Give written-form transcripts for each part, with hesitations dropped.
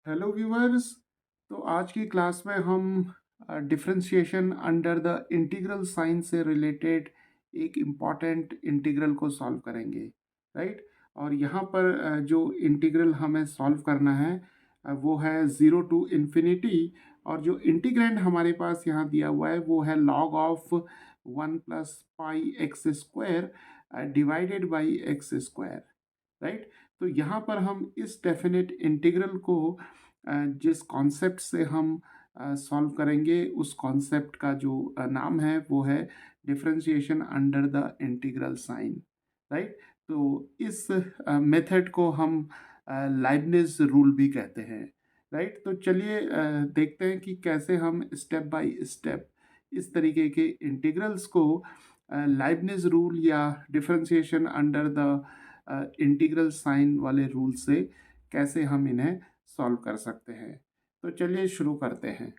Hello viewers. तो आज की क्लास में हम differentiation under the integral sign से रिलेटेड एक इम्पॉर्टेंट इंटीग्रल को सॉल्व करेंगे, राइट। और यहाँ पर जो इंटीग्रल हमें सॉल्व करना है वो है ज़ीरो टू इन्फिनिटी। और जो इंटीग्रैंड हमारे पास यहाँ दिया हुआ है वो है log of 1 + π x² divided by x², right. तो यहाँ पर हम इस डेफिनेट इंटीग्रल को जिस कॉन्सेप्ट से हम सॉल्व करेंगे उस कॉन्सेप्ट का जो नाम है वो है differentiation under the integral sign, right. तो इस मेथड को हम लाइबनिज रूल भी कहते हैं, राइट। तो चलिए देखते हैं कि कैसे हम स्टेप बाय स्टेप इस तरीके के इंटीग्रल्स को लाइबनिज रूल या differentiation under the integral sign वाले रूल से कैसे हम इन्हें सॉल्व कर सकते हैं। तो चलिए शुरू करते हैं।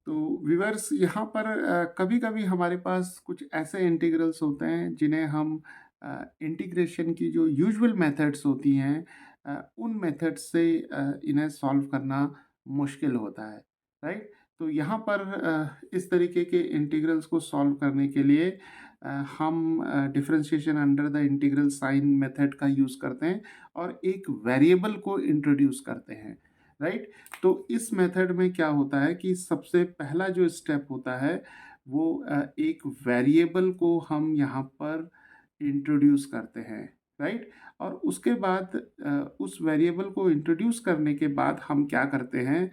तो व्यूअर्स, यहाँ पर कभी कभी हमारे पास कुछ ऐसे इंटीग्रल्स होते हैं जिन्हें हम इंटीग्रेशन की जो यूजुअल मेथड्स होती हैं उन मेथड्स से इन्हें सॉल्व करना मुश्किल होता है, राइट। तो यहाँ पर इस तरीके के इंटीग्रल्स को सॉल्व करने के लिए हम differentiation under the integral sign method का यूज़ करते हैं और एक वेरिएबल को इंट्रोड्यूस करते हैं, राइट। तो इस मेथड में क्या होता है कि सबसे पहला जो स्टेप होता है वो एक वेरिएबल को हम यहाँ पर इंट्रोड्यूस करते हैं, राइट। और उसके बाद उस वेरिएबल को इंट्रोड्यूस करने के बाद हम क्या करते हैं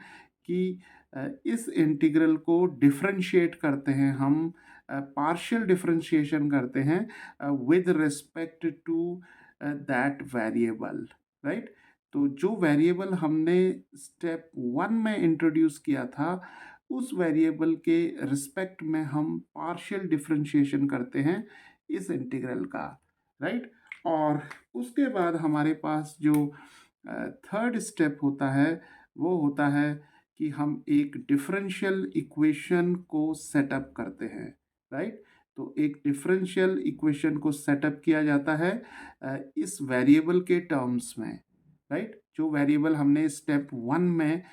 कि इस इंटीग्रल को डिफरेंशिएट करते हैं, हम पार्शियल डिफरेंशिएशन करते हैं with respect to that variable, right. तो जो वेरिएबल हमने स्टेप 1 में इंट्रोड्यूस किया था उस वेरिएबल के रिस्पेक्ट में हम पार्शियल डिफरेंशिएशन करते हैं इस इंटीग्रल का, राइट। और उसके बाद हमारे पास जो थर्ड स्टेप होता है वो होता है कि हम एक डिफरेंशियल इक्वेशन को सेटअप करते हैं, राइट। तो एक डिफरेंशियल इक्वेशन को सेटअप किया जाता है इस वेरिएबल के टर्म्स में, राइट। जो वेरिएबल हमने स्टेप 1 में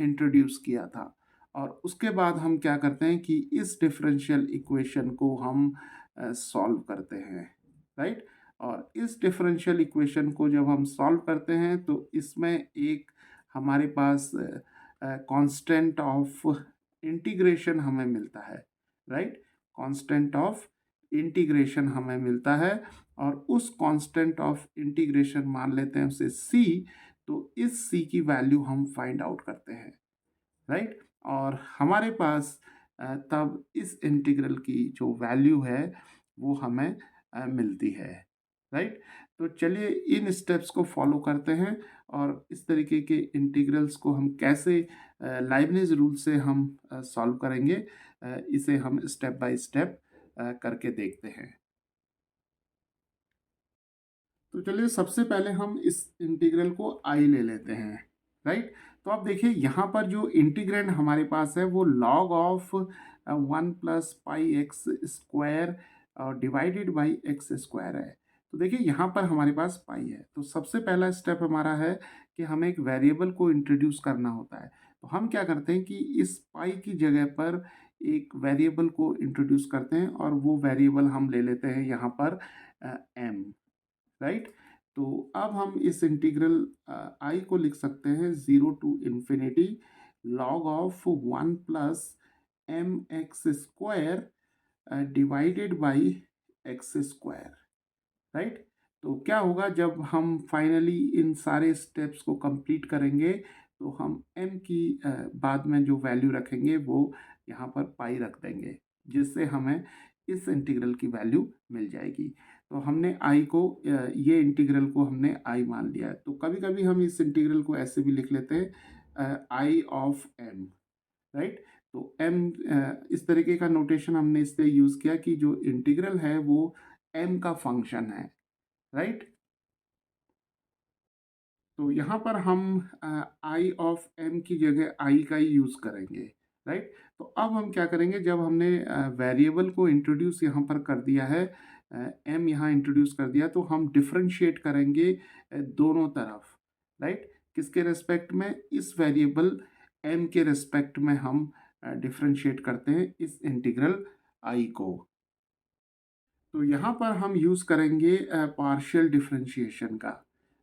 इंट्रोड्यूस किया था। और उसके बाद हम क्या करते हैं कि इस डिफरेंशियल इक्वेशन को हम सॉल्व करते हैं, राइट। और इस डिफरेंशियल इक्वेशन को जब हम सॉल्व करते हैं तो इसमें एक हमारे पास कांस्टेंट ऑफ इंटीग्रेशन हमें मिलता है, राइट। कांस्टेंट ऑफ इंटीग्रेशन हमें मिलता है और उस कांस्टेंट ऑफ इंटीग्रेशन मान लेते हैं उसे c। तो इस c की वैल्यू हम फाइंड आउट करते हैं, राइट। और हमारे पास तब इस इंटीग्रल की जो वैल्यू है वो हमें मिलती है, राइट। तो चलिए इन स्टेप्स को फॉलो करते हैं और इस तरीके के इंटीग्रल्स को हम कैसे लाइबनिज रूल से हम सॉल्व करेंगे इसे हम स्टेप बाय स्टेप करके देखते हैं। तो चलिए सबसे पहले हम इस इंटीग्रल को आई ले लेते हैं, राइट। तो आप देखिए यहाँ पर जो इंटीग्रैंड हमारे पास है वो log of 1 + π x² divided by x² है। तो देखिए यहाँ पर हमारे पास पाई है। तो सबसे पहला स्टेप हमारा है कि हमें एक वेरिएबल को इंट्रोड्यूस करना होता है। तो हम क्या करते हैं कि इस पाई की जगह पर एक वेरिएबल को इंट्रोड्यूस करते हैं और वो वेरिएबल हम ले लेते हैं यहाँ पर m, राइट। तो अब हम इस इंटीग्रल आई को लिख सकते हैं zero to infinity log of 1 + mx² divided by x², right. तो क्या होगा जब हम फाइनली इन सारे स्टेप्स को कंप्लीट करेंगे तो हम m की बाद में जो वैल्यू रखेंगे वो यहाँ पर पाई रख देंगे जिससे हमें इस इंटीग्रल की वैल्यू मिल जाएगी। तो हमने आई को ये इंटीग्रल को हमने आई मान लिया है। तो कभी कभी हम इस इंटीग्रल को ऐसे भी लिख लेते हैं आई ऑफ m, राइट। तो m इस तरीके का नोटेशन हमने इसलिए यूज़ किया कि जो इंटीग्रल है वो m का फंक्शन है, राइट। तो यहाँ पर हम आई ऑफ m की जगह आई का ही यूज़ करेंगे, राइट। तो अब हम क्या करेंगे जब हमने वेरिएबल को इंट्रोड्यूस यहाँ पर कर दिया है, m यहाँ इंट्रोड्यूस कर दिया तो हम डिफरेंशिएट करेंगे दोनों तरफ, राइट। किसके रेस्पेक्ट में? इस वेरिएबल m के रेस्पेक्ट में हम डिफरेंशिएट करते हैं इस इंटीग्रल I को। तो यहाँ पर हम यूज़ करेंगे पार्शियल डिफरेंशिएशन का,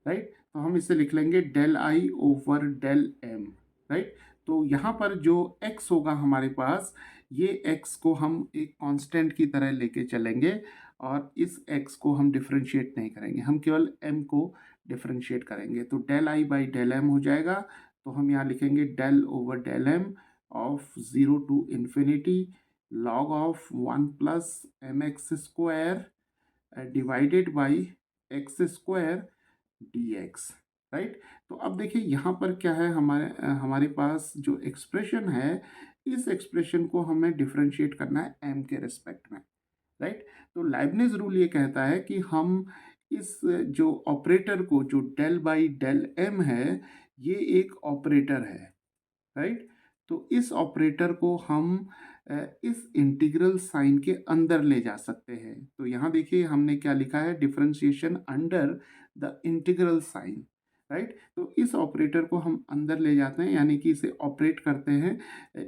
राइट। तो हम इसे लिख लेंगे del I over del m, right. तो यहाँ पर जो x होगा हमारे पास, ये x को हम एक कांस्टेंट की तरह लेके चलेंगे और इस x को हम डिफरेंशिएट नहीं करेंगे, हम केवल m को डिफरेंशिएट करेंगे। तो del I by del m हो जाएगा। तो हम यहाँ लिखेंगे del over del m of 0 to infinity log of 1 plus mx square divided by x square dx, right. तो अब देखिए यहाँ पर क्या है, हमारे पास जो एक्सप्रेशन है, इस एक्सप्रेशन को हमें डिफरेंशिएट करना है m के रिस्पेक्ट में, राइट। तो लाइबनिज रूल ये कहता है कि हम इस जो ऑपरेटर को, जो डेल बाई डेल एम है, ये एक ऑपरेटर है, राइट। तो इस ऑपरेटर को हम इस इंटीग्रल साइन के अंदर ले जा सकते हैं। तो यहाँ देखिए हमने क्या लिखा है, differentiation under the integral sign, right. तो इस ऑपरेटर को हम अंदर ले जाते हैं, यानी कि इसे ऑपरेट करते हैं।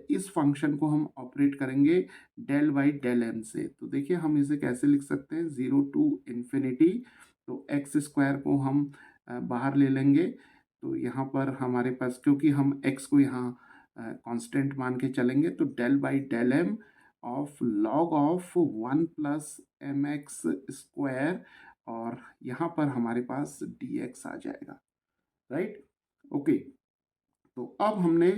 इस फंक्शन को हम ऑपरेट करेंगे डेल बाई डेल एम से। तो देखिए हम इसे कैसे लिख सकते हैं, 0 टू इन्फिनिटी। तो एक्स स्क्वायर को हम बाहर ले लेंगे। तो यहाँ पर हमारे पास, क्योंकि हम x को यहाँ कांस्टेंट मान के चलेंगे, तो del by del m of log of 1 plus m x square, और यहाँ पर हमारे पास dx आ जाएगा, राइट। ओके, तो अब हमने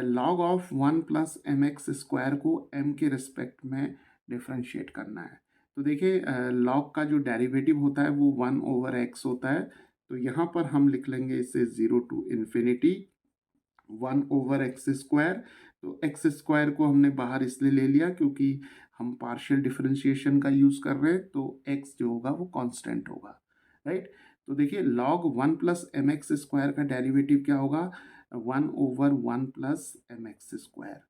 log of 1 plus m x square को m के रिस्पेक्ट में डिफ्रेंशिएट करना है। तो देखिए लॉग का जो डेरिवेटिव होता है वो 1 ओवर x होता है। तो यहाँ पर हम लिख लेंगे इसे 0 to infinity 1 over x square. तो एक्स स्क्वायर को हमने बाहर इसलिए ले लिया क्योंकि हम पार्शियल डिफरेंशिएशन का यूज़ कर रहे हैं, तो x जो होगा वो कांस्टेंट होगा, राइट। तो देखिए log 1 plus m x square का डेरिवेटिव क्या होगा, 1 over 1 plus m x square.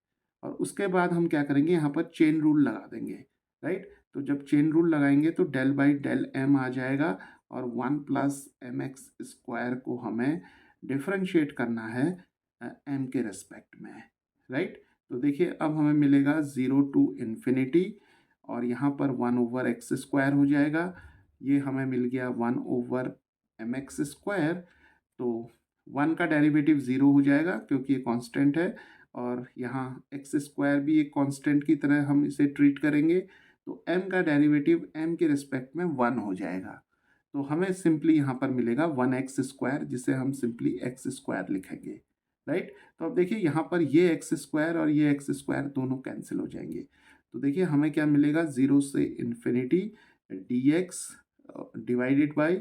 और उसके बाद हम क्या करेंगे, यहाँ पर चेन रूल लगा देंगे, राइट। तो जब चेन रूल लगाएंगे तो डेल बाई डेल एम आ जाएगा, और 1 प्लस एम एक्स स्क्वायर को हमें डिफरेंशिएट करना है एम के रेस्पेक्ट में, राइट। तो देखिए अब हमें मिलेगा 0 टू इन्फिनिटी, और यहाँ पर 1 ओवर एक्स स्क्वायर हो जाएगा। ये हमें मिल गया 1 ओवर एम एक्स स्क्वायर। तो 1 का डेरिवेटिव 0 हो जाएगा क्योंकि ये कांस्टेंट है, और यहाँ एक्स स्क्वायर भी एक कांस्टेंट की तरह हम इसे ट्रीट करेंगे। तो m का डेरिवेटिव m के रिस्पेक्ट में 1 हो जाएगा। तो हमें सिंपली यहाँ पर मिलेगा 1x स्क्वायर, जिसे हम सिंपली x स्क्वायर लिखेंगे, राइट। तो अब देखिए यहाँ पर ये एक्स स्क्वायर और ये एक्स स्क्वायर दोनों कैंसिल हो जाएंगे। तो देखिए हमें क्या मिलेगा, 0 से infinity dx divided by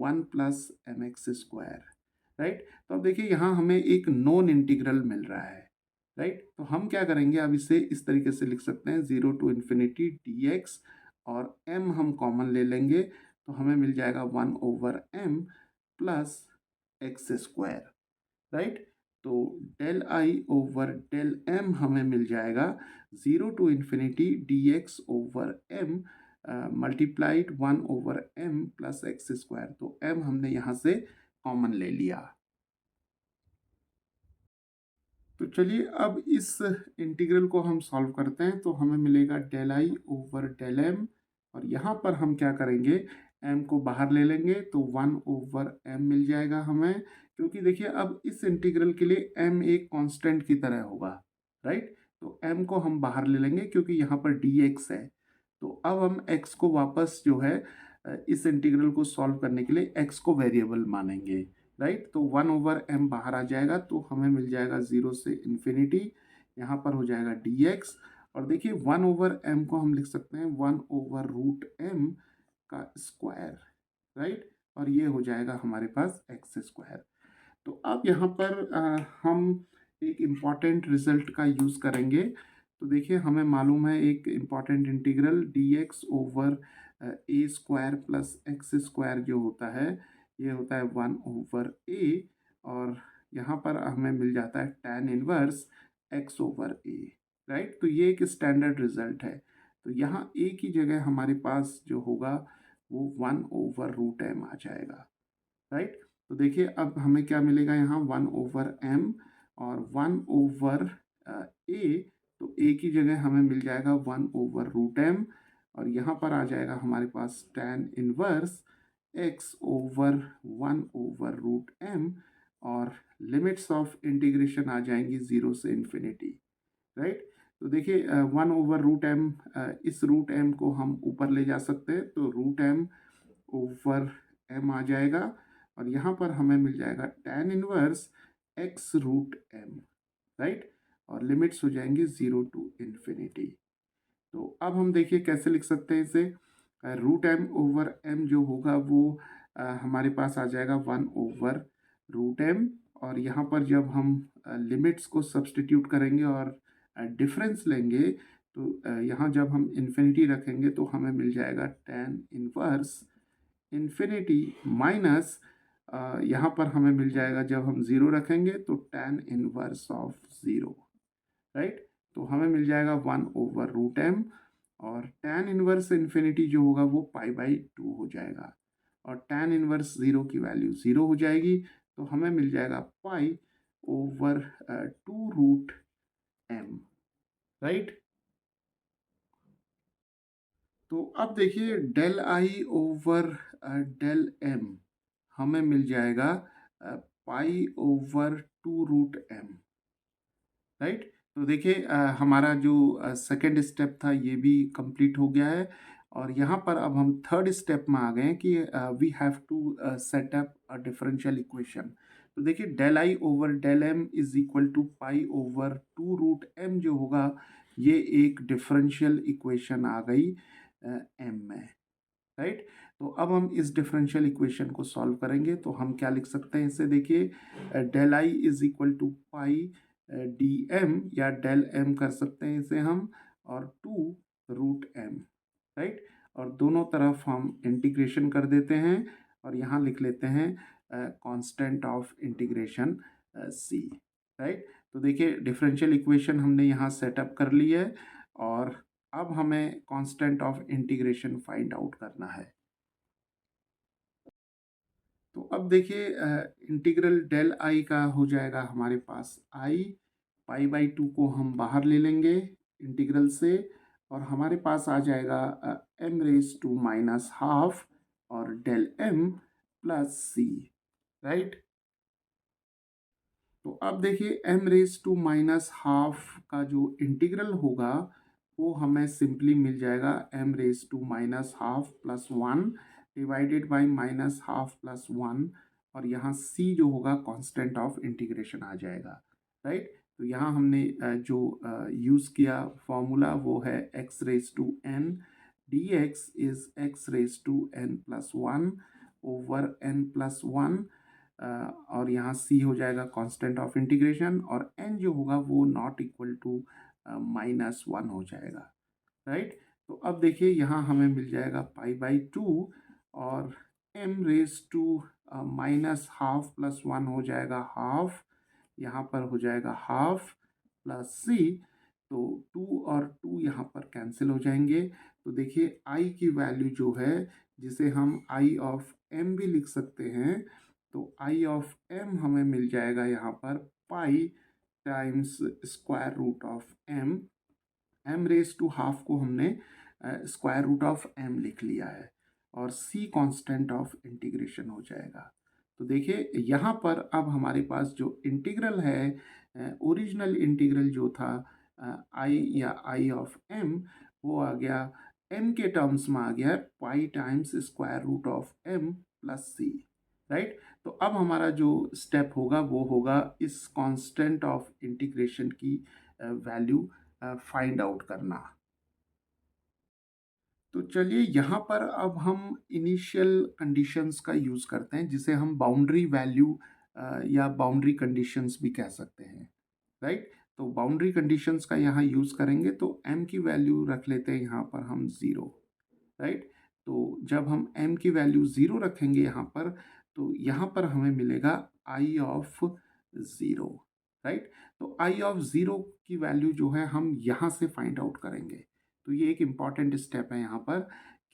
1 plus m x square, right. तो अब देखिए यहाँ हमें एक नॉन इंटीग्रल मिल रहा है, राइट। तो हम क्या करेंगे, अब इसे इस तरीके से लिख सकते हैं, 0 टू इन्फिनिटी dx, और m हम कॉमन ले लेंगे, तो हमें मिल जाएगा 1 over m plus x square, right. तो del I over del M हमें मिल जाएगा 0 to infinity dx over m multiplied 1 over m plus x square. तो m हमने यहाँ से कॉमन ले लिया। तो चलिए अब इस इंटीग्रल को हम सॉल्व करते हैं। तो हमें मिलेगा del I over del m, और यहाँ पर हम क्या करेंगे, m को बाहर ले लेंगे, तो 1 ओवर m मिल जाएगा हमें। क्योंकि देखिए अब इस इंटीग्रल के लिए m एक कांस्टेंट की तरह होगा, राइट। तो m को हम बाहर ले लेंगे क्योंकि यहाँ पर dx है। तो अब हम x को वापस जो है इस इंटीग्रल को सॉल्व करने के लिए x को वेरिएबल मानेंगे, राइट। तो 1 ओवर m बाहर आ जाएगा, तो हमें मिल जाएगा 0 से इन्फिनिटी, यहाँ पर हो जाएगा dx। और देखिए 1 ओवर m को हम लिख सकते हैं 1 ओवर रूट m का स्क्वायर, राइट। और ये हो जाएगा हमारे पास एक्स स्क्वायर। तो अब यहाँ पर हम एक इम्पॉर्टेंट रिजल्ट का यूज़ करेंगे। तो देखिए हमें मालूम है एक इम्पॉर्टेंट इंटीग्रल dx ओवर ए स्क्वायर प्लस एक्स स्क्वायर जो होता है, ये होता है 1 ओवर a, और यहाँ पर हमें मिल जाता है tan inverse x over a, right. तो ये एक स्टैंडर्ड रिजल्ट है। तो यहाँ a की जगह हमारे पास जो होगा वो 1 ओवर रूट m आ जाएगा, राइट। तो देखिए अब हमें क्या मिलेगा यहाँ 1/m और 1/a, तो a की जगह हमें मिल जाएगा 1/√m और यहाँ पर आ जाएगा हमारे पास tan इनवर्स x/1/√m और लिमिट्स ऑफ इंटीग्रेशन आ जाएंगी 0 से इन्फिनिटी, राइट। तो देखिए 1/√m, इस √m को हम ऊपर ले जा सकते हैं, तो √m/m आ जाएगा और यहाँ पर हमें मिल जाएगा tan इनवर्स x√m, राइट। और लिमिट्स हो जाएंगी 0 टू इन्फिनिटी। तो अब हम देखिए कैसे लिख सकते हैं इसे। √m/m जो होगा वो हमारे पास आ जाएगा 1/√m और यहाँ पर जब हम लिमिट्स को सब्सटीट्यूट करेंगे और डिफरेंस लेंगे तो यहाँ जब हम इन्फिनिटी रखेंगे तो हमें मिल जाएगा tan इनवर्स इन्फिनिटी माइनस यहाँ पर हमें मिल जाएगा जब हम ज़ीरो रखेंगे तो tan inverse of zero, right. तो हमें मिल जाएगा 1/√m और tan इनवर्स इन्फिनिटी जो होगा वो π/2 हो जाएगा और tan इनवर्स ज़ीरो की वैल्यू ज़ीरो हो जाएगी, तो हमें मिल जाएगा π/2√m, राइट। तो अब देखिए del(i/del m) हमें मिल जाएगा π/2√m, राइट। तो देखिए हमारा जो सेकेंड स्टेप था ये भी कंप्लीट हो गया है और यहाँ पर अब हम थर्ड स्टेप में आ गए हैं कि we have to set up a differential equation. तो देखिए del(i/del m) is equal to π/2√m जो होगा ये एक डिफरेंशियल इक्वेशन आ गई m में, राइट। तो अब हम इस डिफरेंशियल इक्वेशन को सॉल्व करेंगे तो हम क्या लिख सकते हैं इसे। देखिए del(i) is equal to π/dm या del(m) कर सकते हैं इसे हम और 2√m, राइट। और दोनों तरफ हम इंटीग्रेशन कर देते हैं और यहाँ लिख लेते हैं constant of integration c, right. तो देखिए डिफरेंशियल इक्वेशन हमने यहाँ सेटअप कर ली है और अब हमें constant of integration find out करना है। तो अब देखिए इंटीग्रल del(i) का हो जाएगा हमारे पास i, π/2 को हम बाहर ले लेंगे इंटीग्रल से और हमारे पास आ जाएगा m⁻⁻½ और del(m) प्लस c, राइट। तो अब देखिए m⁻⁻½ का जो इंटीग्रल होगा वो हमें सिंपली मिल जाएगा m⁻⁻½ plus 1 divided by -½ plus 1 और यहाँ c जो होगा कांस्टेंट ऑफ इंटीग्रेशन आ जाएगा, राइट। तो यहाँ हमने जो यूज़ किया फॉर्मूला वो है x⁻n dx is x⁻n plus 1 over n plus 1 और यहाँ c हो जाएगा कांस्टेंट ऑफ इंटीग्रेशन और n जो होगा वो नॉट इक्वल टू -1 हो जाएगा, राइट। तो अब देखिए यहाँ हमें मिल जाएगा π/2 और m⁻⁻½ प्लस 1 हो जाएगा हाफ, यहाँ पर हो जाएगा हाफ प्लस c, तो 2 और 2 यहाँ पर कैंसिल हो जाएंगे। तो देखिए i की वैल्यू जो है जिसे हम i ऑफ m भी लिख सकते हैं, तो i ऑफ m हमें मिल जाएगा यहाँ पर pi times square root of m, m⁻½ को हमने स्क्वायर रूट ऑफ m लिख लिया है और c कांस्टेंट ऑफ इंटीग्रेशन हो जाएगा। तो देखिए यहाँ पर अब हमारे पास जो इंटीग्रल है ओरिजिनल इंटीग्रल जो था i या i ऑफ m वो आ गया m के टर्म्स में आ गया pi times square root of m plus c, right. तो अब हमारा जो स्टेप होगा वो होगा इस कांस्टेंट ऑफ इंटीग्रेशन की वैल्यू फाइंड आउट करना। तो चलिए यहाँ पर अब हम इनिशियल कंडीशंस का यूज़ करते हैं जिसे हम बाउंड्री वैल्यू या बाउंड्री कंडीशंस भी कह सकते हैं, राइट। तो बाउंड्री कंडीशंस का यहाँ यूज़ करेंगे तो m की वैल्यू रख लेते हैं यहाँ पर हम 0, राइट। तो जब हम m की वैल्यू 0 रखेंगे यहाँ पर तो यहाँ पर हमें मिलेगा i ऑफ 0, राइट। तो i ऑफ 0 की वैल्यू जो है हम यहाँ से फाइंड आउट करेंगे। तो ये एक इम्पॉर्टेंट स्टेप है यहाँ पर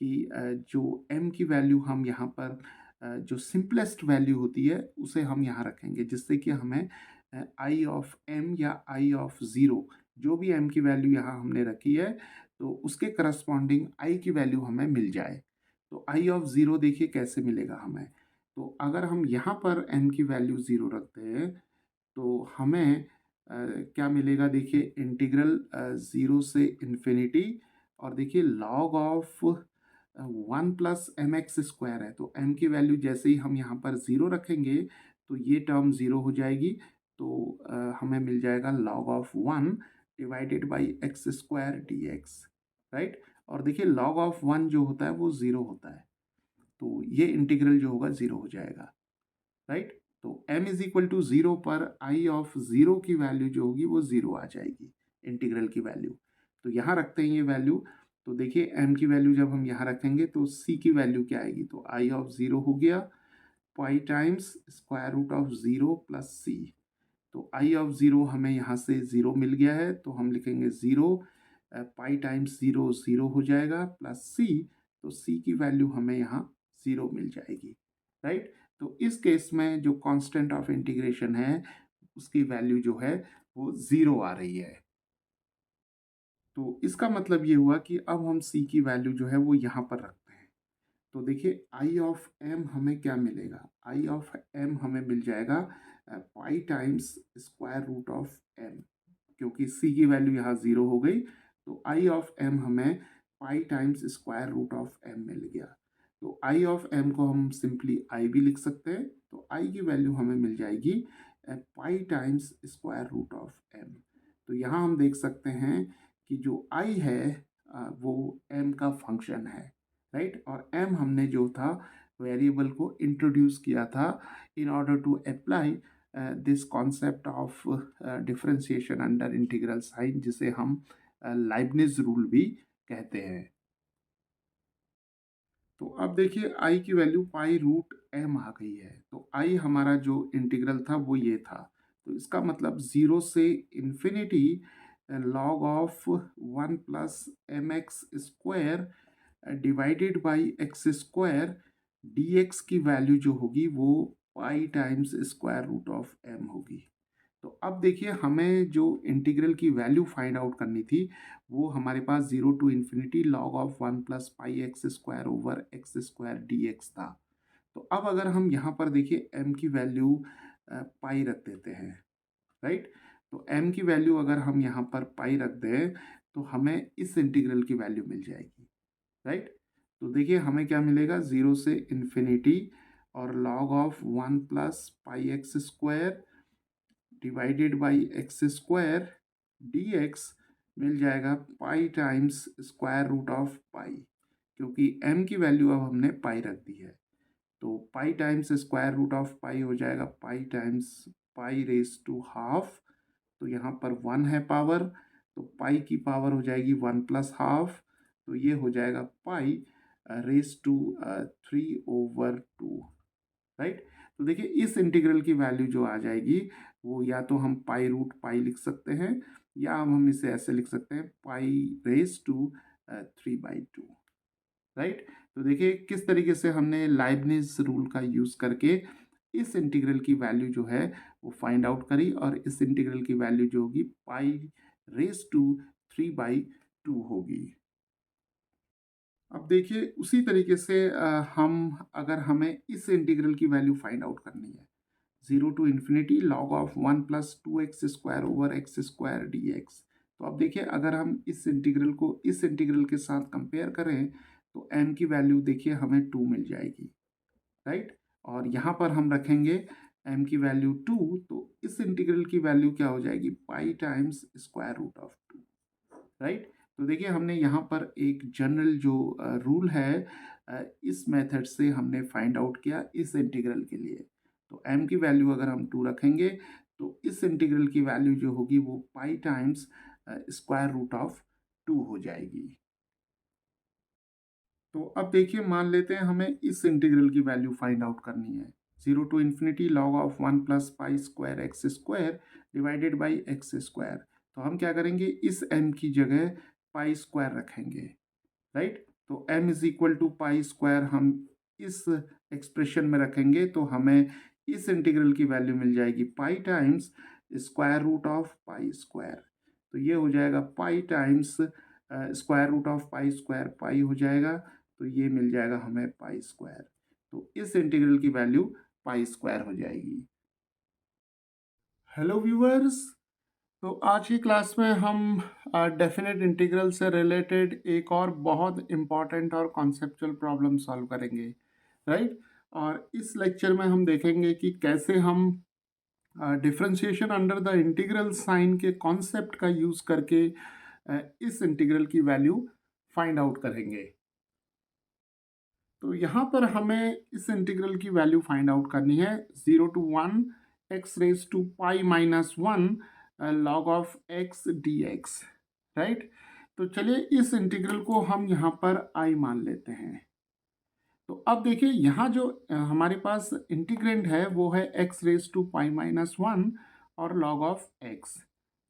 कि जो m की वैल्यू हम यहाँ पर जो सिंपलेस्ट वैल्यू होती है उसे हम यहाँ रखेंगे, जिससे कि हमें आई ऑफ एम या आई ऑफ ज़ीरो, जो भी एम की वैल्यू यहाँ हमने रखी है तो उसके करस्पॉन्डिंग आई की वैल्यू हमें मिल जाए। तो आई ऑफ ज़ीरो देखिए कैसे मिलेगा हमें। तो अगर हम यहाँ पर एम की वैल्यू ज़ीरो रखते हैं तो हमें क्या मिलेगा, देखिए इंटीग्रल ज़ीरो से इन्फिनिटी, और देखिए log of one plus m x square है, तो एम की वैल्यू जैसे ही हम यहाँ पर ज़ीरो रखेंगे तो ये टर्म ज़ीरो हो जाएगी। तो हमें मिल जाएगा log of one divided by x square d x, right. और देखिए लॉग ऑफ वन जो होता है वो ज़ीरो होता है, तो ये इंटीग्रल जो होगा ज़ीरो हो जाएगा, राइट। तो m is equal to zero पर आई ऑफ ज़ीरो की वैल्यू जो होगी वो ज़ीरो आ जाएगी, इंटीग्रल की वैल्यू। तो यहाँ रखते हैं ये वैल्यू। तो देखिए m की वैल्यू जब हम यहाँ रखेंगे तो c की वैल्यू क्या आएगी, तो आई ऑफ ज़ीरो हो गया pi times square root of zero plus C. तो आई ऑफ ज़ीरो हमें यहाँ से ज़ीरो मिल गया है, तो हम लिखेंगे ज़ीरो पाई टाइम्स ज़ीरो ज़ीरो हो जाएगा प्लस सी। तो सी की वैल्यू हमें यहाँ ज़ीरो मिल जाएगी, राइट। तो इस केस में जो कांस्टेंट ऑफ इंटीग्रेशन है उसकी वैल्यू जो है वो ज़ीरो आ रही है। तो इसका मतलब ये हुआ कि अब हम सी की वैल्यू जो है वो यहाँ पर रखते हैं। तो देखिए आई ऑफ एम हमें क्या मिलेगा, आई ऑफ एम हमें मिल जाएगा pi times square root of M, क्योंकि सी की वैल्यू यहाँ ज़ीरो हो गई। तो आई ऑफ एम हमें pi times square root of M मिल गया। तो आई ऑफ एम को हम सिंपली आई भी लिख सकते हैं, तो आई की वैल्यू हमें मिल जाएगी pi times square root of m. तो यहाँ हम देख सकते हैं कि जो आई है वो एम का फंक्शन है, राइट। और एम हमने जो था वेरिएबल को इंट्रोड्यूस किया था in order to apply this concept of differentiation under integral sign, जिसे हम लाइबनिज रूल भी कहते हैं। तो अब देखिए आई की वैल्यू पाई रूट एम आ गई है, तो आई हमारा जो इंटीग्रल था वो ये था। तो इसका मतलब ज़ीरो से infinity log of one plus m x square divided by x square d x की वैल्यू जो होगी वो pi times square root of m होगी। तो अब देखिए हमें जो इंटीग्रल की वैल्यू फाइंड आउट करनी थी वो हमारे पास zero to infinity log of one plus pi x square over x square d x था। तो अब अगर हम यहाँ पर देखिए एम की वैल्यू पाई रख देते हैं, राइट। तो एम की वैल्यू अगर हम यहाँ पर पाई रख दें तो हमें इस इंटीग्रल की वैल्यू मिल जाएगी, राइट। तो देखिए हमें क्या मिलेगा, ज़ीरो से इन्फिनिटी और log of one plus pi x square divided by x square d x मिल जाएगा pi times square root of pi, क्योंकि m की वैल्यू अब हमने पाई रख दी है। तो pi times square root of pi हो जाएगा pi times pi raise to half. तो यहाँ पर वन है पावर, तो पाई की पावर हो जाएगी वन प्लस हाफ, तो ये हो जाएगा pi raise to three over two, right. तो देखिए इस इंटीग्रल की वैल्यू जो आ जाएगी वो या तो हम पाई रूट पाई लिख सकते हैं या हम इसे ऐसे लिख सकते हैं pi raise to three by two, right. तो देखिए किस तरीके से हमने लाइबनिज रूल का यूज़ करके इस इंटीग्रल की वैल्यू जो है वो फाइंड आउट करी, और इस इंटीग्रल की वैल्यू जो होगी pi raise to three by two होगी। अब देखिए उसी तरीके से हम अगर हमें इस इंटीग्रल की वैल्यू फाइंड आउट करनी है, zero to infinity log of one plus two x square over x square d x. तो अब देखिए अगर हम इस इंटीग्रल को इस इंटीग्रल के साथ कंपेयर करें तो m की वैल्यू देखिए हमें टू मिल जाएगी, राइट। और यहाँ पर हम रखेंगे m की वैल्यू टू, तो इस इंटीग्रल की वैल्यू क्या हो जाएगी, pi times square root of two, right. तो देखिए हमने यहाँ पर एक जनरल जो रूल है इस मेथड से हमने फाइंड आउट किया इस इंटीग्रल के लिए। तो m की वैल्यू अगर हम टू रखेंगे तो इस इंटीग्रल की वैल्यू जो होगी वो pi times square root of two हो जाएगी। तो अब देखिए मान लेते हैं हमें इस इंटीग्रल की वैल्यू फाइंड आउट करनी है, zero to infinity log of one plus pi square x square divided by x square. तो हम क्या करेंगे, इस m की जगह पाई स्क्वायर रखेंगे, राइट। तो m is equal to pi square हम इस एक्सप्रेशन में रखेंगे तो हमें इस इंटीग्रल की वैल्यू मिल जाएगी pi times square root of pi square. तो ये हो जाएगा pi times square root of pi square, pi हो जाएगा, तो ये मिल जाएगा हमें पाई स्क्वायर। तो इस इंटीग्रल की वैल्यू पाई स्क्वायर हो जाएगी। हेलो व्यूअर्स, तो आज की क्लास में हम डेफिनेट इंटीग्रल से रिलेटेड एक और बहुत इम्पॉर्टेंट और कॉन्सेप्चुअल प्रॉब्लम सॉल्व करेंगे, राइट। और इस लेक्चर में हम देखेंगे कि कैसे हम differentiation under the integral sign के कॉन्सेप्ट का यूज़ करके इस इंटीग्रल की वैल्यू फाइंड आउट करेंगे। तो यहाँ पर हमें इस इंटीग्रल की वैल्यू फाइंड आउट करनी है 0 to 1 x raise to pi minus 1 log of x dx, right. तो चलिए इस इंटीग्रल को हम यहाँ पर I मान लेते हैं। तो अब देखिए यहाँ जो हमारे पास इंटीग्रेंड है वो है x raise to pi minus 1 और log ऑफ x,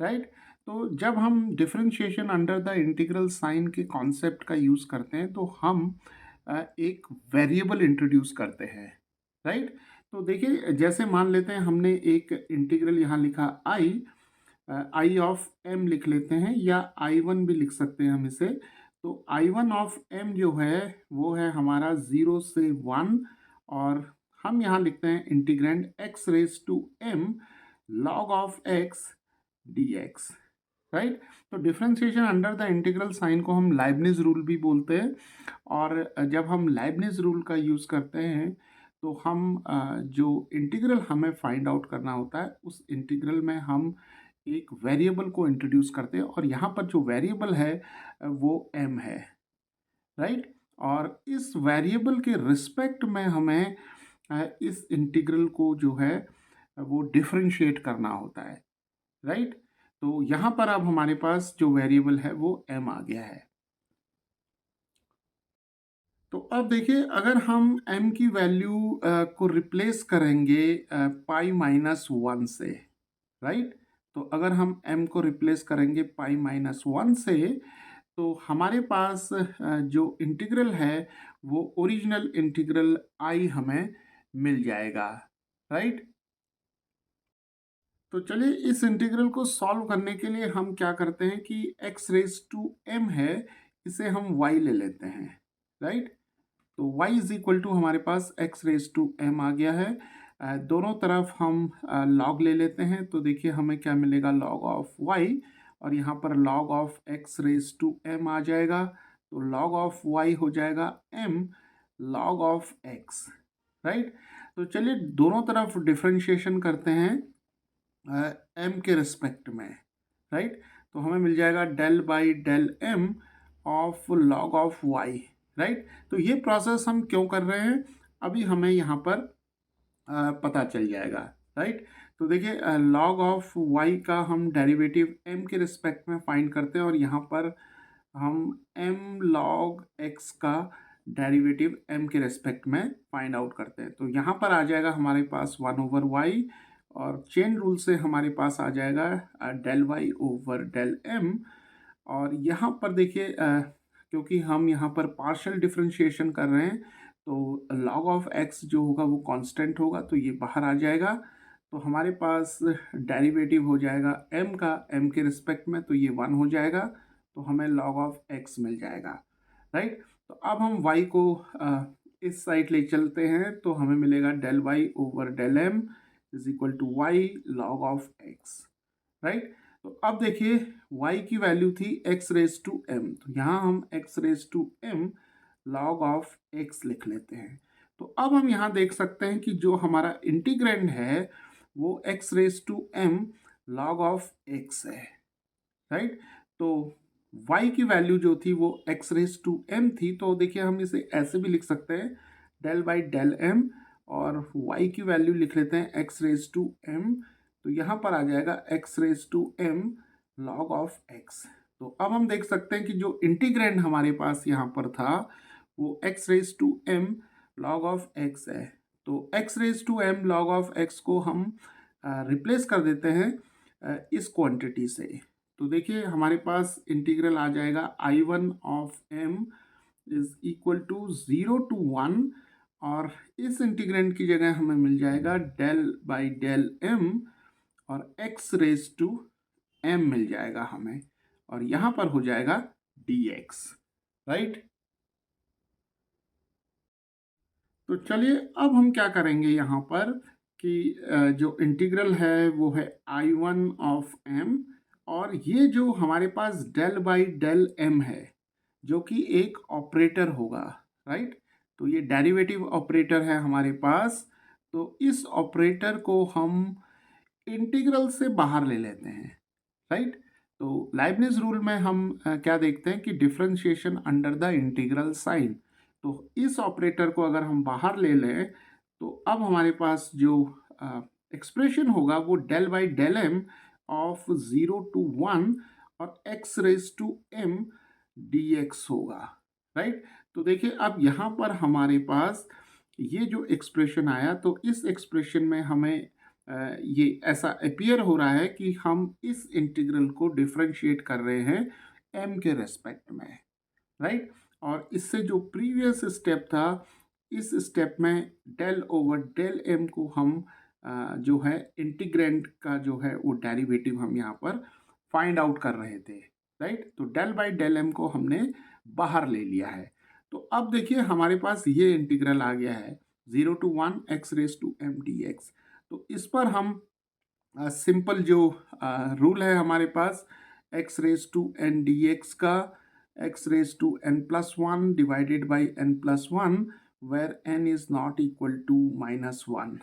राइट। तो जब हम differentiation under the integral sign के कॉन्सेप्ट का यूज़ करते हैं तो हम एक वेरिएबल इंट्रोड्यूस करते हैं, राइट। तो देखिए जैसे मान लेते हैं हमने एक इंटीग्रल यहाँ लिखा आई ऑफ एम लिख लेते हैं, या I1 भी लिख सकते हैं हम इसे। तो I1 ऑफ एम जो है वो है हमारा 0 से 1, और हम यहाँ लिखते हैं integrand x raise to m log of x dx, right. तो differentiation under the integral sign को हम लाइबनिज रूल भी बोलते हैं, और जब हम लाइबनिज रूल का यूज़ करते हैं तो हम जो इंटीग्रल हमें फाइंड आउट करना होता है उस इंटीग्रल में हम एक वेरिएबल को इंट्रोड्यूस करते हैं, और यहाँ पर जो वेरिएबल है वो m है, राइट। और इस वेरिएबल के रिस्पेक्ट में हमें इस इंटीग्रल को जो है वो डिफरेंशिएट करना होता है, राइट। तो यहाँ पर अब हमारे पास जो वेरिएबल है वो m आ गया है। तो अब देखिए अगर हम m की वैल्यू को रिप्लेस करेंगे पाई माइनस 1 से, राइट। तो अगर हम m को रिप्लेस करेंगे पाई माइनस 1 से तो हमारे पास जो इंटीग्रल है वो ओरिजिनल इंटीग्रल I हमें मिल जाएगा, राइट। तो चलिए इस इंटीग्रल को सॉल्व करने के लिए हम क्या करते हैं कि x रेज टू m है, इसे हम y ले लेते हैं, राइट। तो y इज इक्वल टू हमारे पास x रेज टू m आ गया है। दोनों तरफ हम log ले लेते हैं, तो देखिए हमें क्या मिलेगा log ऑफ y, और यहाँ पर log of x raise to m आ जाएगा। तो log ऑफ y हो जाएगा m log of x, right. तो चलिए दोनों तरफ डिफरेंशिएशन करते हैं m के रिस्पेक्ट में, राइट। तो हमें मिल जाएगा del by del m of log of y, right. तो ये प्रोसेस हम क्यों कर रहे हैं अभी हमें यहाँ पर पता चल जाएगा, राइट। तो देखिए log ऑफ y का हम डेरिवेटिव m के रिस्पेक्ट में फाइंड करते हैं, और यहाँ पर हम m log x का डेरिवेटिव m के रिस्पेक्ट में फाइंड आउट करते हैं। तो यहाँ पर आ जाएगा हमारे पास 1/y, और चेन रूल से हमारे पास आ जाएगा del y over del m। और यहाँ पर देखिए क्योंकि हम यहाँ पर पार्शियल डिफरेंशिएशन कर रहे हैं तो log ऑफ x जो होगा वो कांस्टेंट होगा, तो ये बाहर आ जाएगा। तो हमारे पास डेरिवेटिव हो जाएगा m का m के रिस्पेक्ट में, तो ये 1 हो जाएगा, तो हमें log ऑफ x मिल जाएगा, राइट। तो अब हम y को इस साइड ले चलते हैं, तो हमें मिलेगा del y over del m is equal to y log of x, right. तो अब देखिए y की वैल्यू थी x रेज टू m, तो यहाँ हम x raise to m log of x लिख लेते हैं। तो अब हम यहाँ देख सकते हैं कि जो हमारा इंटीग्रेंड है वो x raise to m log of x है, राइट। तो y की वैल्यू जो थी वो x रेज टू m थी, तो देखिए हम इसे ऐसे भी लिख सकते हैं डेल बाई डेल m, और y की वैल्यू लिख लेते हैं x रेज टू m, तो यहाँ पर आ जाएगा x raise to m log of x। तो अब हम देख सकते हैं कि जो इंटीग्रेंड हमारे पास यहाँ पर था वो x raise to m log of x है। तो x raise to m log of x को हम रिप्लेस कर देते हैं इस क्वांटिटी से। तो देखिए हमारे पास इंटीग्रल आ जाएगा I1 of m is equal to 0 to 1 और इस इंटीग्रेंड की जगह हमें मिल जाएगा डेल बाई डेल एम और एक्स रेज टू एम मिल जाएगा हमें, और यहाँ पर हो जाएगा dx, राइट। तो चलिए अब हम क्या करेंगे यहाँ पर कि जो इंटीग्रल है वो है I1 ऑफ m, और ये जो हमारे पास डेल बाई डेल m है जो कि एक ऑपरेटर होगा, राइट। तो ये डेरिवेटिव ऑपरेटर है हमारे पास, तो इस ऑपरेटर को हम इंटीग्रल से बाहर ले लेते हैं, राइट। तो लाइबनिज रूल में हम क्या देखते हैं कि differentiation under the integral sign. तो इस ऑपरेटर को अगर हम बाहर ले लें तो अब हमारे पास जो एक्सप्रेशन होगा वो del by del m of 0 to 1 और x raise to m d x होगा, राइट। तो देखिए अब यहाँ पर हमारे पास ये जो एक्सप्रेशन आया, तो इस एक्सप्रेशन में हमें ये ऐसा अपीयर हो रहा है कि हम इस इंटीग्रल को डिफरेंशिएट कर रहे हैं m के रेस्पेक्ट में, राइट। और इससे जो प्रीवियस स्टेप था, इस स्टेप में डेल ओवर डेल m को हम जो है इंटीग्रेंड का जो है वो डेरिवेटिव हम यहाँ पर फाइंड आउट कर रहे थे, राइट। तो डेल बाई डेल m को हमने बाहर ले लिया है। तो अब देखिए हमारे पास ये इंटीग्रल आ गया है 0 to 1 x raise to m d x. तो इस पर हम सिंपल जो रूल है हमारे पास x raise to n d x का, x raise to n plus one divided by n plus one where n is not equal to -1।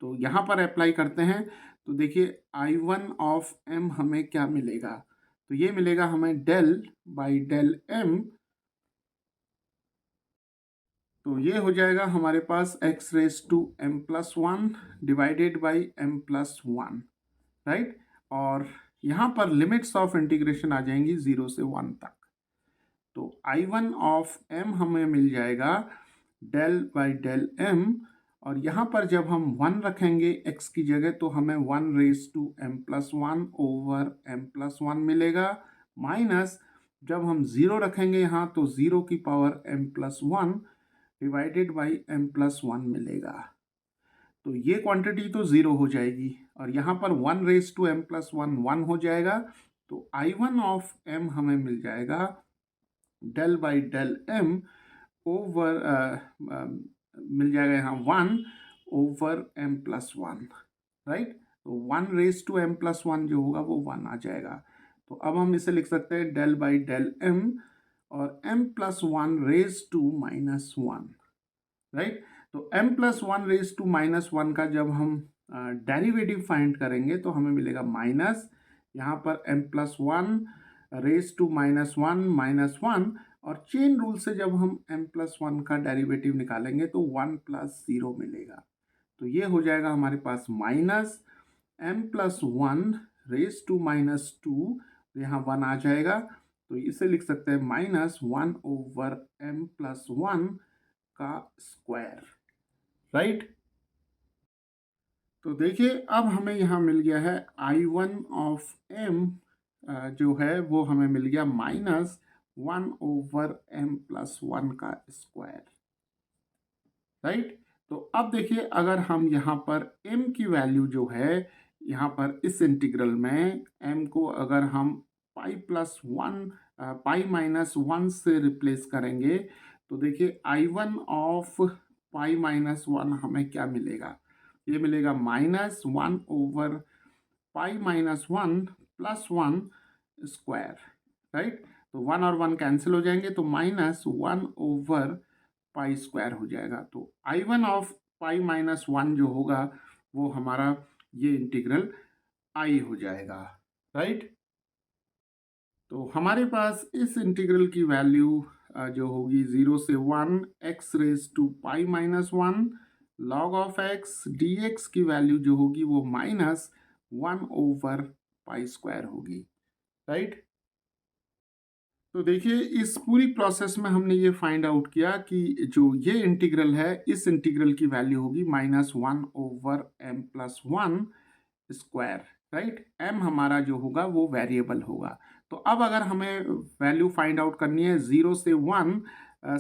तो यहाँ पर अप्लाई करते हैं तो देखिए I1 ऑफ m हमें क्या मिलेगा, तो ये मिलेगा हमें डेल बाई डेल m। तो ये हो जाएगा हमारे पास x raise to m plus one divided by m plus one, right. और यहाँ पर लिमिट्स ऑफ इंटीग्रेशन आ जाएंगी 0 से 1 तक। तो I1 ऑफ m हमें मिल जाएगा डेल बाई डेल m, और यहाँ पर जब हम 1 रखेंगे x की जगह तो हमें 1 raise to m plus one over m plus one मिलेगा, माइनस जब हम 0 रखेंगे यहाँ तो 0 की power m plus one divided by m plus one मिलेगा। तो ये क्वांटिटी तो 0 हो जाएगी, और यहाँ पर 1 raise to m plus one 1 हो जाएगा। तो I1 ऑफ m हमें मिल जाएगा del by del m over मिल जाएगा यहाँ 1 over m plus one, right. तो 1 raise to m plus one जो होगा वो 1 आ जाएगा। तो अब हम इसे लिख सकते हैं डेल बाई डेल m और m plus one raise to -1, right. तो m plus one raise to -1 का जब हम डेरिवेटिव फाइंड करेंगे तो हमें मिलेगा माइनस, यहाँ पर m plus one raise to -1 और चेन रूल से जब हम m प्लस वन का डेरिवेटिव निकालेंगे तो 1 प्लस 0 मिलेगा। तो ये हो जाएगा हमारे पास minus m plus one raise to -2, यहाँ 1 आ जाएगा। तो इसे लिख सकते हैं -1 ओवर m प्लस वन का स्क्वायर, राइट। तो देखिए अब हमें यहाँ मिल गया है I1 ऑफ m जो है वो हमें मिल गया -1 ओवर m प्लस वन का स्क्वायर, राइट। तो अब देखिए अगर हम यहाँ पर m की वैल्यू जो है यहाँ पर इस इंटीग्रल में m को अगर हम pi plus one pi minus one से रिप्लेस करेंगे तो देखिए I1 of pi minus one हमें क्या मिलेगा, ये मिलेगा -1 ओवर पाई minus one plus one square, right. तो 1 और 1 कैंसिल हो जाएंगे तो -1 ओवर पाई स्क्वायर हो जाएगा। तो I1 of pi minus one जो होगा वो हमारा ये इंटीग्रल I हो जाएगा, राइट। तो हमारे पास इस इंटीग्रल की वैल्यू जो होगी 0 से 1 x raise to pi minus one log of x d x की वैल्यू जो होगी वो -1 ओवर पाई स्क्वायर होगी, राइट। तो देखिए इस पूरी प्रोसेस में हमने ये फाइंड आउट किया कि जो ये इंटीग्रल है इस इंटीग्रल की वैल्यू होगी -1 over m plus one square, right. m हमारा जो होगा वो वेरिएबल होगा। तो अब अगर हमें वैल्यू फाइंड आउट करनी है 0 से 1,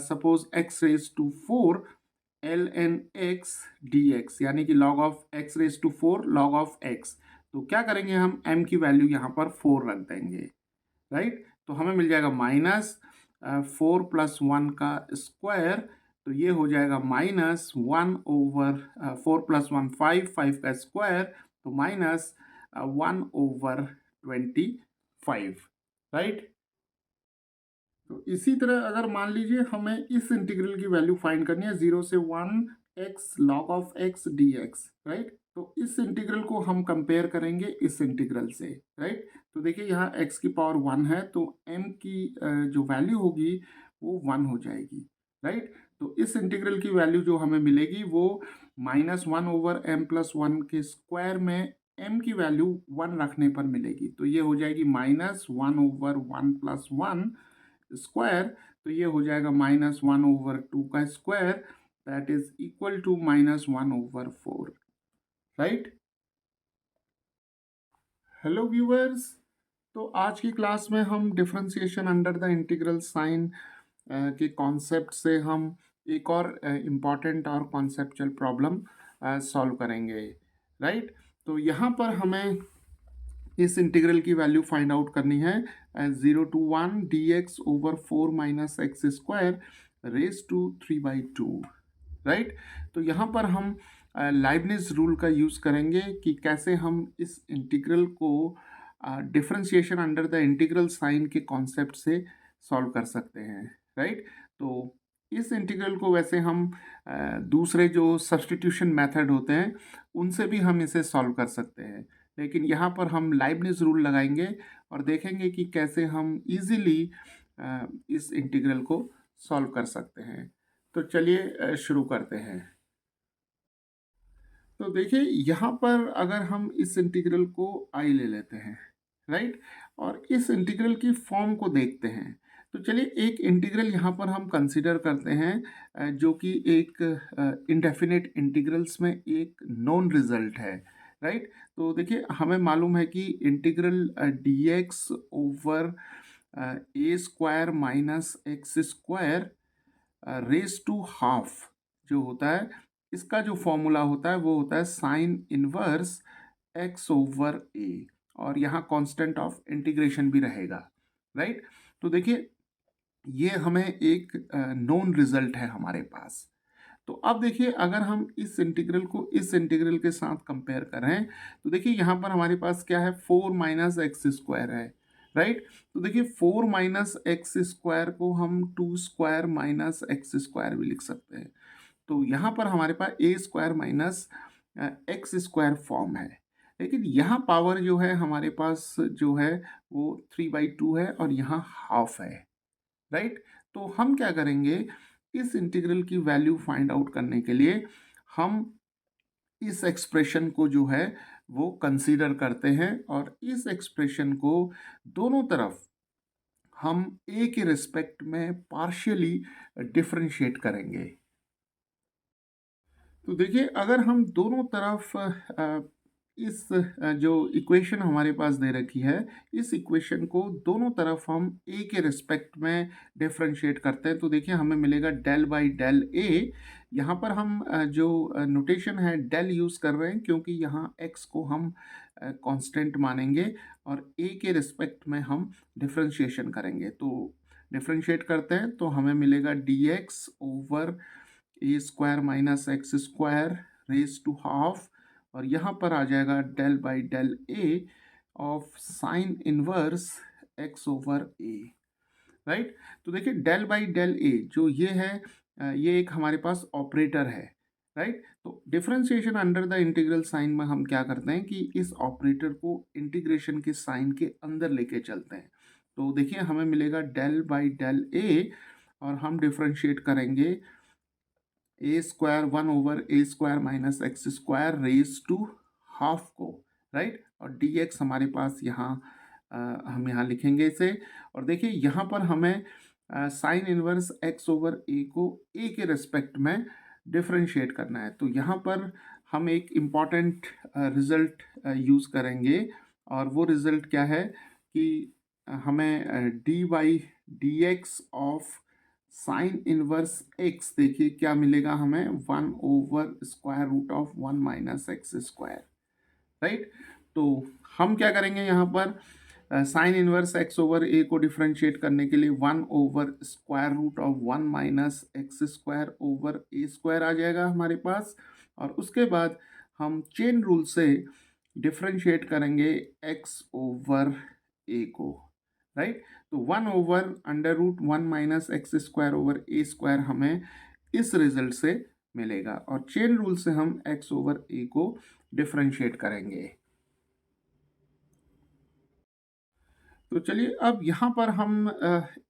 suppose x raise to 4, l n x d x, यानी कि log of x raise to 4 log of x। तो क्या करेंगे, हम m की वैल्यू यहाँ पर 4 रख देंगे, राइट। तो हमें मिल जाएगा माइनस 4+1 का स्क्वायर, तो ये हो जाएगा -1/4+1 5 का स्क्वायर, तो -1/25, राइट। तो इसी तरह अगर मान लीजिए हमें इस इंटीग्रल की वैल्यू फाइंड करनी है 0 से 1 x log of x dx, right. तो इस इंटीग्रल को हम कंपेयर करेंगे इस इंटीग्रल से, राइट। तो देखिए यहाँ x की पावर 1 है, तो m की जो वैल्यू होगी वो 1 हो जाएगी, राइट। तो इस इंटीग्रल की वैल्यू जो हमें मिलेगी वो -1/m+1 के स्क्वायर में m की वैल्यू 1 रखने पर मिलेगी। तो ये हो जाएगी -1/1+1 स्क्वायर, तो ये हो जाएगा -1/2 का square, that is equal to -1/4, right. Hello viewers, तो आज की क्लास में हम differentiation under the integral sign के कॉन्सेप्ट से हम एक और इम्पॉर्टेंट और कॉन्सेप्चुअल प्रॉब्लम सॉल्व करेंगे, राइट। तो यहाँ पर हमें इस इंटीग्रल की वैल्यू फाइंड आउट करनी है 0 to 1 dx/4 - x² raise to 3/2, right. तो यहाँ पर हम लाइबनिज रूल का यूज़ करेंगे कि कैसे हम इस इंटीग्रल को differentiation under the integral sign के कॉन्सेप्ट से सॉल्व कर सकते हैं, राइट। तो इस इंटीग्रल को वैसे हम दूसरे जो सब्स्टिट्यूशन मेथड होते हैं उनसे भी हम इसे सॉल्व कर सकते हैं, लेकिन यहाँ पर हम लाइबनिज रूल लगाएंगे और देखेंगे कि कैसे हम इजीली इस इंटीग्रल को सॉल्व कर सकते हैं। तो चलिए शुरू करते हैं। तो देखिए यहाँ पर अगर हम इस इंटीग्रल को आई ले लेते हैं, राइट, और इस इंटीग्रल की फॉर्म को देखते हैं, तो चलिए एक इंटीग्रल यहाँ पर हम कंसिडर करते हैं जो कि एक इंडेफिनिट इंटीग्रल्स में एक नॉन रिजल्ट है, राइट। तो देखिए हमें मालूम है कि integral dx/(a²-x²) raise to half जो होता है, इसका जो फॉर्मूला होता है वो होता है साइन इनवर्स x/a, और यहाँ कांस्टेंट ऑफ इंटीग्रेशन भी रहेगा, राइट। तो देखिए ये हमें एक नोन रिजल्ट है हमारे पास। तो अब देखिए अगर हम इस इंटीग्रल को इस इंटीग्रल के साथ कंपेयर करें, तो देखिए यहाँ पर हमारे पास क्या है, 4 - x² है, राइट। तो देखिए 4 - x² को हम 2² - x² भी लिख सकते हैं। तो यहाँ पर हमारे पास a² - x² फॉर्म है, लेकिन यहाँ पावर जो है हमारे पास जो है वो 3/2 है और यहाँ हाफ है, राइट। तो हम क्या करेंगे, इस इंटीग्रल की वैल्यू फाइंड आउट करने के लिए हम इस एक्सप्रेशन को जो है वो कंसीडर करते हैं, और इस एक्सप्रेशन को दोनों तरफ हम a के रिस्पेक्ट में पार्शियली डिफरेंशिएट करेंगे। तो देखिए अगर हम दोनों तरफ इस जो इक्वेशन हमारे पास दे रखी है, इस इक्वेशन को दोनों तरफ हम a के रिस्पेक्ट में डिफरेंशिएट करते हैं, तो देखिए हमें मिलेगा डेल बाई डेल a। यहाँ पर हम जो नोटेशन है डेल यूज़ कर रहे हैं क्योंकि यहाँ x को हम कांस्टेंट मानेंगे और a के रिस्पेक्ट में हम डिफरेंशिएशन करेंगे। तो डिफरेंशिएट करते हैं तो हमें मिलेगा dx/(a²-x² रेज टू हाफ, और यहाँ पर आ जाएगा del by del a of sine inverse x/a, right. तो देखिए डेल बाई डेल a जो ये है ये एक हमारे पास ऑपरेटर है, राइट। तो differentiation under the integral sign में हम क्या करते हैं कि इस ऑपरेटर को इंटीग्रेशन के साइन के अंदर लेके चलते हैं। तो देखिए हमें मिलेगा डेल बाई डेल a, और हम डिफरेंशिएट करेंगे a²(1/a²-x² रेज टू हाफ को, राइट, और dx हमारे पास यहाँ हम यहाँ लिखेंगे इसे, और देखिए यहाँ पर हमें साइन इनवर्स x/a को a के रेस्पेक्ट में डिफरेंशिएट करना है। तो यहाँ पर हम एक इम्पॉर्टेंट रिजल्ट यूज़ करेंगे, और वो रिजल्ट क्या है कि हमें dy dx of sine inverse x देखिए क्या मिलेगा हमें, 1/√1 - x², राइट। तो हम क्या करेंगे यहाँ पर, साइन इनवर्स एक्स ओवर ए को डिफ्रेंशिएट करने के लिए 1/√1 - x² आ जाएगा हमारे पास। और उसके बाद हम चेन रूल से डिफ्रेंशिएट करेंगे एक्स ओवर ए को, राइट। तो 1/√1 - x² हमें इस रिजल्ट से मिलेगा, और चेन रूल से हम एक्स ओवर ए को डिफ्रेंशिएट करेंगे। तो चलिए अब यहाँ पर हम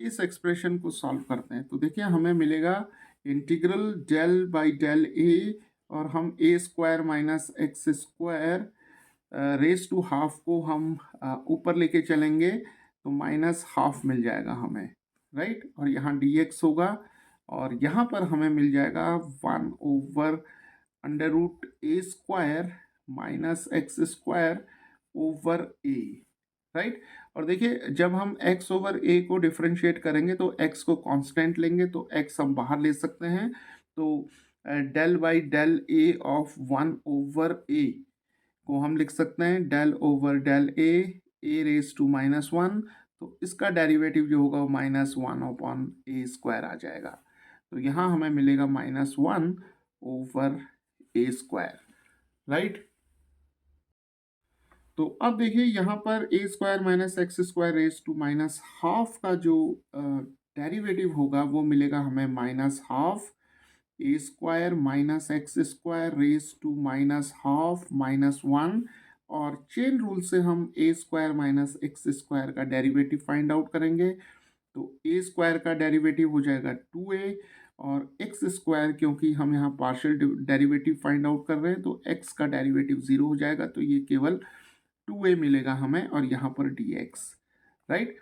इस एक्सप्रेशन को सॉल्व करते हैं। तो देखिए हमें मिलेगा integral del by del A, और हम a² - x² race to half को हम ऊपर लेके चलेंगे तो -½ मिल जाएगा हमें, राइट। और यहाँ dx होगा, और यहाँ पर हमें मिल जाएगा 1/√a² - x² राइट। और देखिए जब हम x ओवर a को डिफ्रेंशिएट करेंगे तो x को कांस्टेंट लेंगे, तो x हम बाहर ले सकते हैं। तो del by del a of 1/a को हम लिख सकते हैं del over del a raise to -1। तो इसका डेरिवेटिव जो होगा वो -1/a² आ जाएगा। तो यहाँ हमें मिलेगा -1/a², राइट। तो अब देखिए यहाँ पर a² - x² रेज टू -½ का जो डेरिवेटिव होगा वो मिलेगा हमें -½ a² - x² रेज टू -½ -1। और चेन रूल से हम a² - x² का डेरिवेटिव फाइंड आउट करेंगे। तो a² का डेरिवेटिव हो जाएगा 2a, और x² क्योंकि हम यहाँ पार्शियल डेरिवेटिव फाइंड आउट कर रहे हैं तो x का डेरिवेटिव 0 हो जाएगा, तो ये केवल 2a मिलेगा हमें, और यहाँ पर dx, राइट।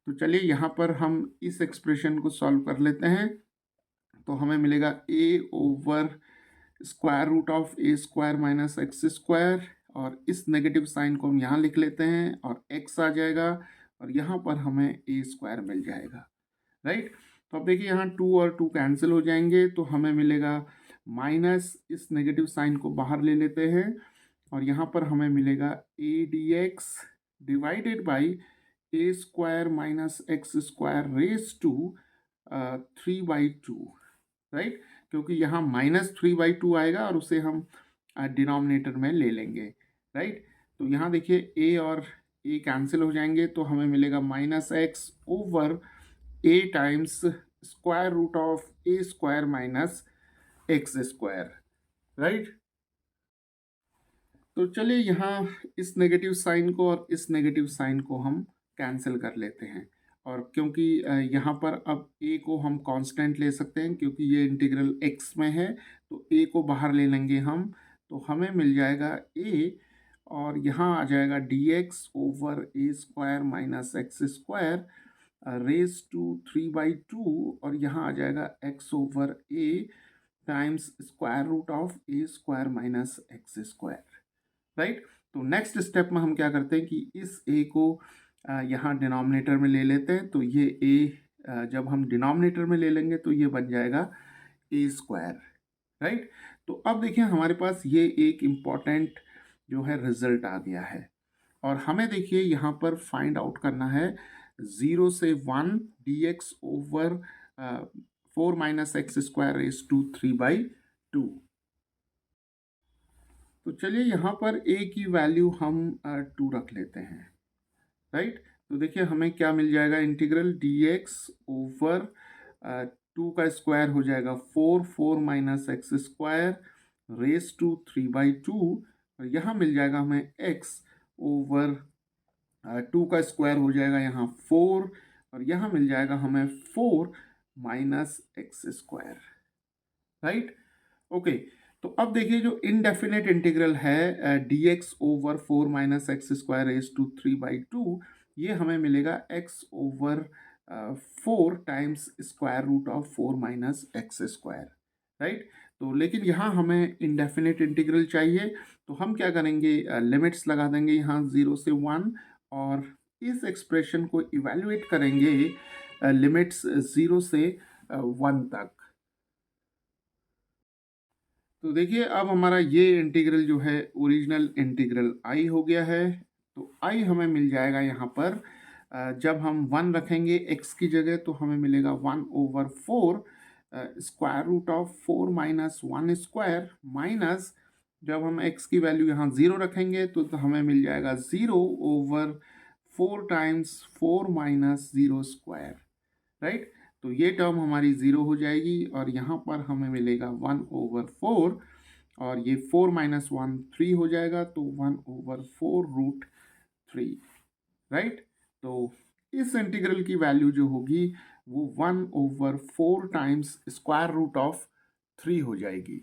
तो चलिए यहाँ पर हम इस एक्सप्रेशन को सॉल्व कर लेते हैं। तो हमें मिलेगा a/√a² - x², और इस नेगेटिव साइन को हम यहाँ लिख लेते हैं, और x आ जाएगा, और यहाँ पर हमें a² मिल जाएगा, राइट। तो अब देखिए यहाँ 2 और 2 कैंसिल हो जाएंगे, तो हमें मिलेगा माइनस, इस नेगेटिव साइन को बाहर ले लेते हैं, और यहाँ पर हमें मिलेगा a dx divided by a² - x² raise to 3/2, right. क्योंकि यहाँ -3/2 आएगा और उसे हम डिनोमिनेटर में ले लेंगे, राइट। तो यहाँ देखिए a और a कैंसिल हो जाएंगे, तो हमें मिलेगा -x over a times √a² - x², right. तो चलिए यहाँ इस नेगेटिव साइन को और इस नेगेटिव साइन को हम कैंसिल कर लेते हैं, और क्योंकि यहाँ पर अब a को हम कांस्टेंट ले सकते हैं क्योंकि ये इंटीग्रल x में है, तो a को बाहर ले लेंगे हम, तो हमें मिल जाएगा a, और यहाँ आ जाएगा dx over a² - x² raise to 3/2, और यहाँ आ जाएगा x over a times √a² - x², right. तो नेक्स्ट स्टेप में हम क्या करते हैं कि इस a को यहाँ डिनोमिनेटर में ले लेते हैं, तो ये a जब हम डिनोमिनेटर में ले लेंगे तो ये बन जाएगा a², राइट। तो अब देखिए हमारे पास ये एक इम्पॉर्टेंट जो है रिजल्ट आ गया है, और हमें देखिए यहाँ पर फाइंड आउट करना है 0 से 1 dx over 4 - x² raise to 3/2। तो चलिए यहाँ पर a की वैल्यू हम 2 रख लेते हैं, राइट। तो देखिए हमें क्या मिल जाएगा, इंटीग्रल dx ओवर 2 का स्क्वायर हो जाएगा 4 x² रेज टू 3/2, और यहाँ मिल जाएगा हमें x ओवर 2 का स्क्वायर हो जाएगा यहाँ 4, और यहाँ मिल जाएगा हमें 4 - x², राइट। ओके। तो अब देखिए जो इनडेफिनेट इंटीग्रल है dx over 4 - x² raise to 3/2, ये हमें मिलेगा x over 4 times √4 - x², right. तो लेकिन यहाँ हमें इनडेफिनेट इंटीग्रल चाहिए, तो हम क्या करेंगे, लिमिट्स लगा देंगे यहाँ 0 से 1, और इस एक्सप्रेशन को इवेल्युएट करेंगे लिमिट्स 0 से 1 तक। तो देखिए अब हमारा ये इंटीग्रल जो है ओरिजिनल इंटीग्रल आई हो गया है। तो आई हमें मिल जाएगा यहाँ पर जब हम 1 रखेंगे x की जगह तो हमें मिलेगा 1/4 square root of 4 minus 1 square minus जब हम x की वैल्यू यहाँ 0 रखेंगे तो हमें मिल जाएगा 0/4 टाइम्स 4 माइनस 0 स्क्वायर, राइट। तो ये टर्म हमारी 0 हो जाएगी और यहाँ पर हमें मिलेगा 1/4 और ये 4 माइनस 1 3 हो जाएगा तो 1/4√3, राइट। तो इस इंटीग्रल की वैल्यू जो होगी वो 1/4 टाइम्स स्क्वायर रूट ऑफ 3 हो जाएगी।